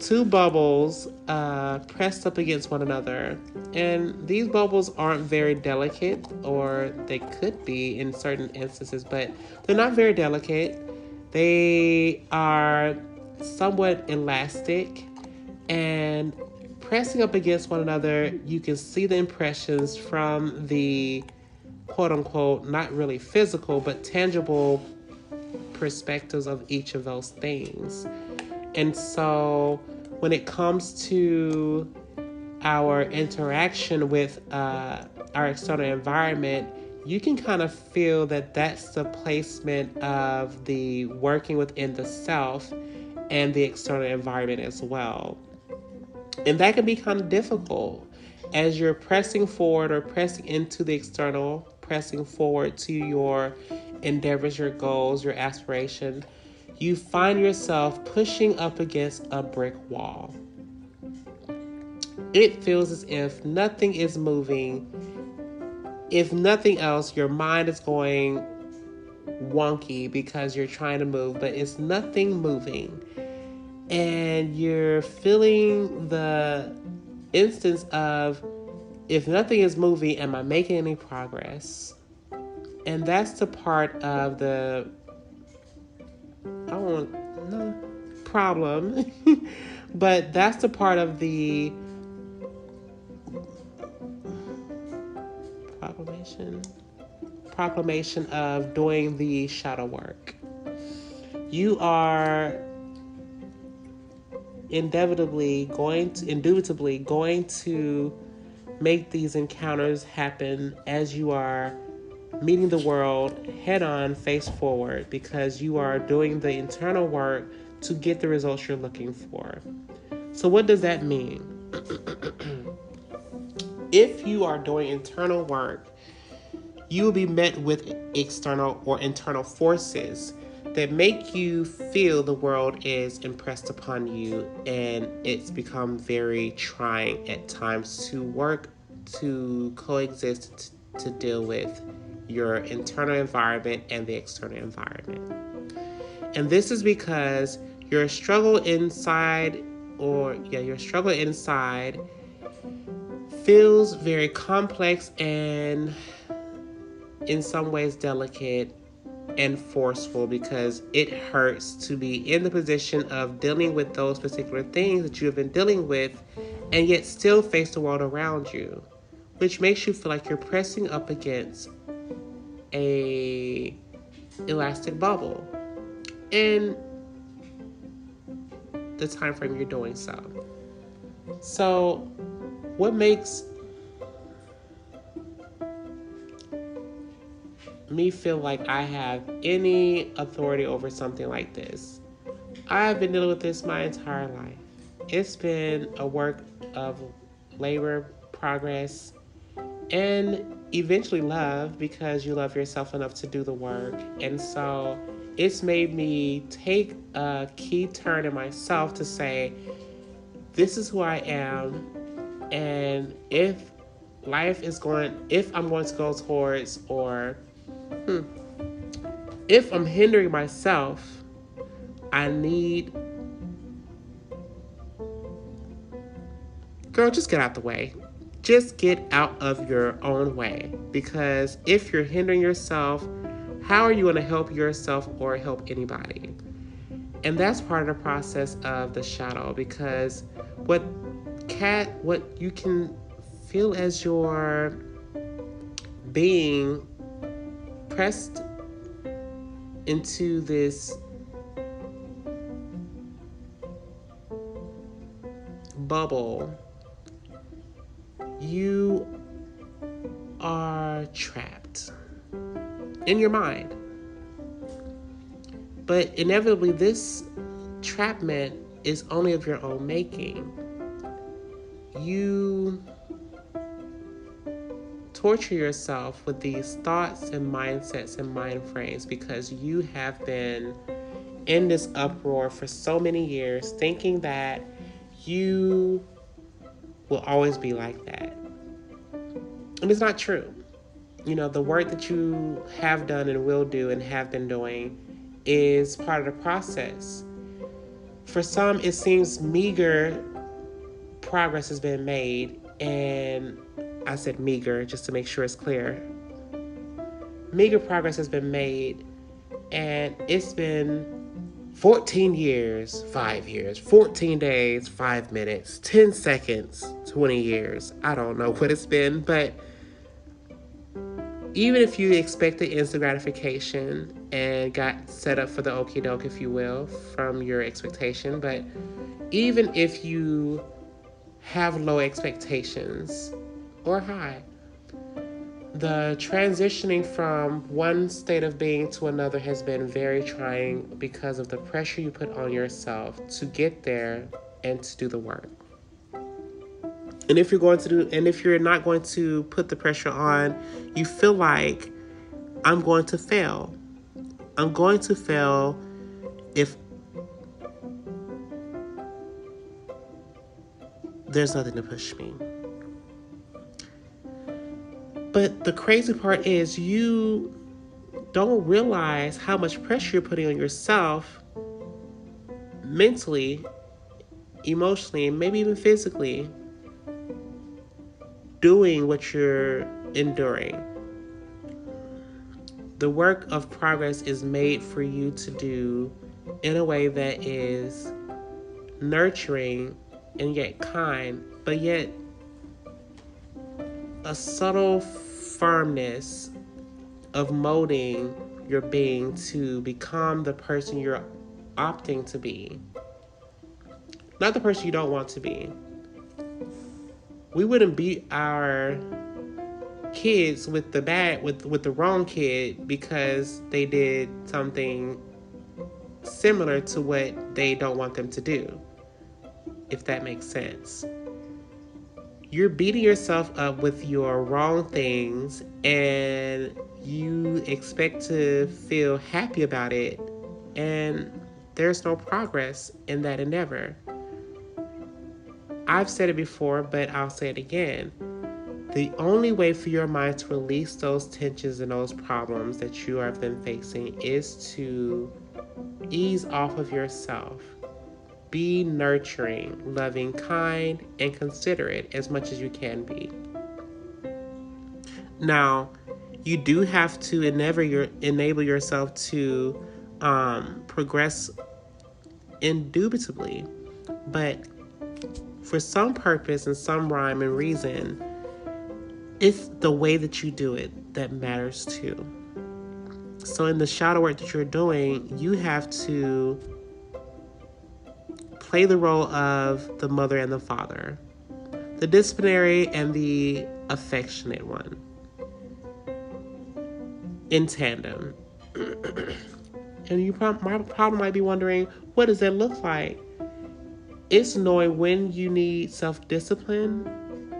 two bubbles pressed up against one another. And these bubbles aren't very delicate, or they could be in certain instances, but they're not very delicate. They are somewhat elastic, and pressing up against one another, you can see the impressions from the quote unquote, not really physical, but tangible perspectives of each of those things. And so when it comes to our interaction with our external environment, you can kind of feel that that's the placement of the working within the self and the external environment as well. And that can be kind of difficult as you're pressing forward or pressing into the external, pressing forward to your endeavors, your goals, your aspiration. You find yourself pushing up against a brick wall. It feels as if nothing is moving. If nothing else, your mind is going wonky because you're trying to move, but it's nothing moving. And you're feeling the instance of, if nothing is moving, am I making any progress? And that's the part of the problem, but that's the part of the proclamation of doing the shadow work. You are indubitably going to make these encounters happen as you are meeting the world head on, face forward, because you are doing the internal work to get the results you're looking for. So what does that mean? If you are doing internal work, you will be met with external or internal forces that make you feel the world is impressed upon you, and it's become very trying at times to work to coexist, to deal with your internal environment and the external environment. And this is because your struggle inside feels very complex and in some ways delicate and forceful, because it hurts to be in the position of dealing with those particular things that you have been dealing with and yet still face the world around you, which makes you feel like you're pressing up against a elastic bubble in the time frame you're doing so. So what makes me feel like I have any authority over something like this? I've been dealing with this my entire life. It's been a work of labor, progress, and eventually love, because you love yourself enough to do the work. And so it's made me take a key turn in myself to say, this is who I am, and if I'm going to go towards, or if I'm hindering myself, I need, girl, just get out the way. Just get out of your own way. Because if you're hindering yourself, how are you going to help yourself or help anybody? And that's part of the process of the shadow, because what you can feel as you're being pressed into this bubble, you are trapped in your mind. But inevitably, this trapment is only of your own making. You torture yourself with these thoughts and mindsets and mind frames because you have been in this uproar for so many years, thinking that you will always be like that. And it's not true. You know, the work that you have done and will do and have been doing is part of the process. for some, it seems meager progress has been made. And I said meager just to make sure it's clear. Meager progress has been made, and it's been 14 years, 5 years, 14 days, 5 minutes, 10 seconds, 20 years. I don't know what it's been, but even if you expect the instant gratification and got set up for the okie doke, if you will, from your expectation, but even if you have low expectations or high, the transitioning from one state of being to another has been very trying because of the pressure you put on yourself to get there and to do the work. And if you're not going to put the pressure on, you feel like I'm going to fail. I'm going to fail if there's nothing to push me. But the crazy part is you don't realize how much pressure you're putting on yourself mentally, emotionally, and maybe even physically, doing what you're enduring. The work of progress is made for you to do in a way that is nurturing and yet kind, but yet a subtle firmness of molding your being to become the person you're opting to be, not the person you don't want to be. We wouldn't beat our kids with the wrong kid because they did something similar to what they don't want them to do, if that makes sense. You're beating yourself up with your wrong things and you expect to feel happy about it, and there's no progress in that endeavor. I've said it before, but I'll say it again. The only way for your mind to release those tensions and those problems that you have been facing is to ease off of yourself. Be nurturing, loving, kind, and considerate as much as you can be. Now, you do have to enable yourself to progress indubitably, but for some purpose and some rhyme and reason, it's the way that you do it that matters too. So in the shadow work that you're doing, you have to play the role of the mother and the father, the disciplinary and the affectionate one, in tandem. And you probably might be wondering, what does that look like? It's knowing when you need self-discipline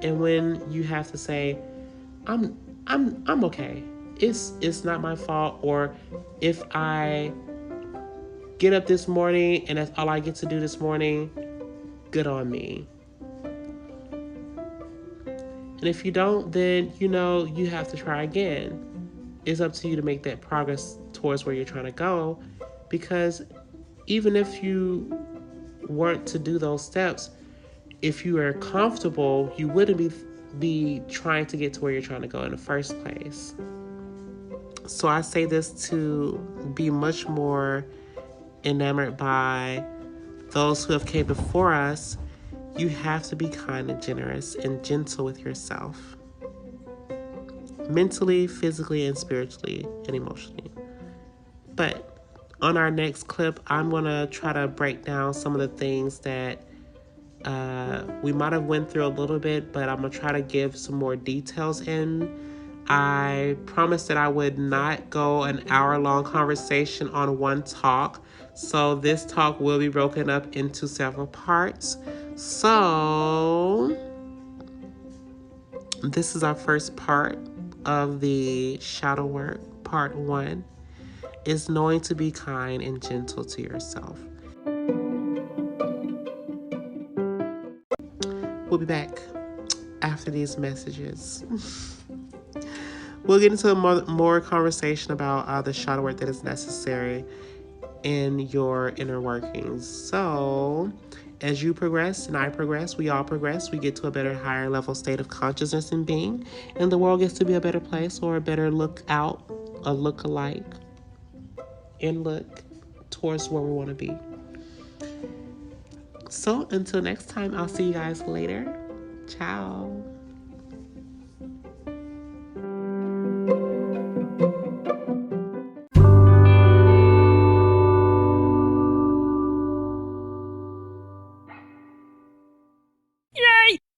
and when you have to say, I'm okay. It's not my fault. Or if I get up this morning and that's all I get to do this morning, good on me. And if you don't, then you have to try again. It's up to you to make that progress towards where you're trying to go, because even if you weren't to do those steps, if you were comfortable, you wouldn't be trying to get to where you're trying to go in the first place. So I say this to be much more enamored by those who have came before us. You have to be kind and generous and gentle with yourself, mentally, physically, and spiritually, and emotionally. But on our next clip, I'm going to try to break down some of the things that we might have went through a little bit, but I'm going to try to give some more details in. I promised that I would not go an hour-long conversation on one talk, so this talk will be broken up into several parts. So this is our first part of the shadow work. Part 1 is knowing to be kind and gentle to yourself. We'll be back after these messages. We'll get into more conversation about the shadow work that is necessary in your inner workings. So as you progress and I progress, we all progress, we get to a better, higher level state of consciousness and being, and the world gets to be a better place, or a better look out, a look alike, and look towards where we want to be. So until next time, I'll see you guys later. Ciao.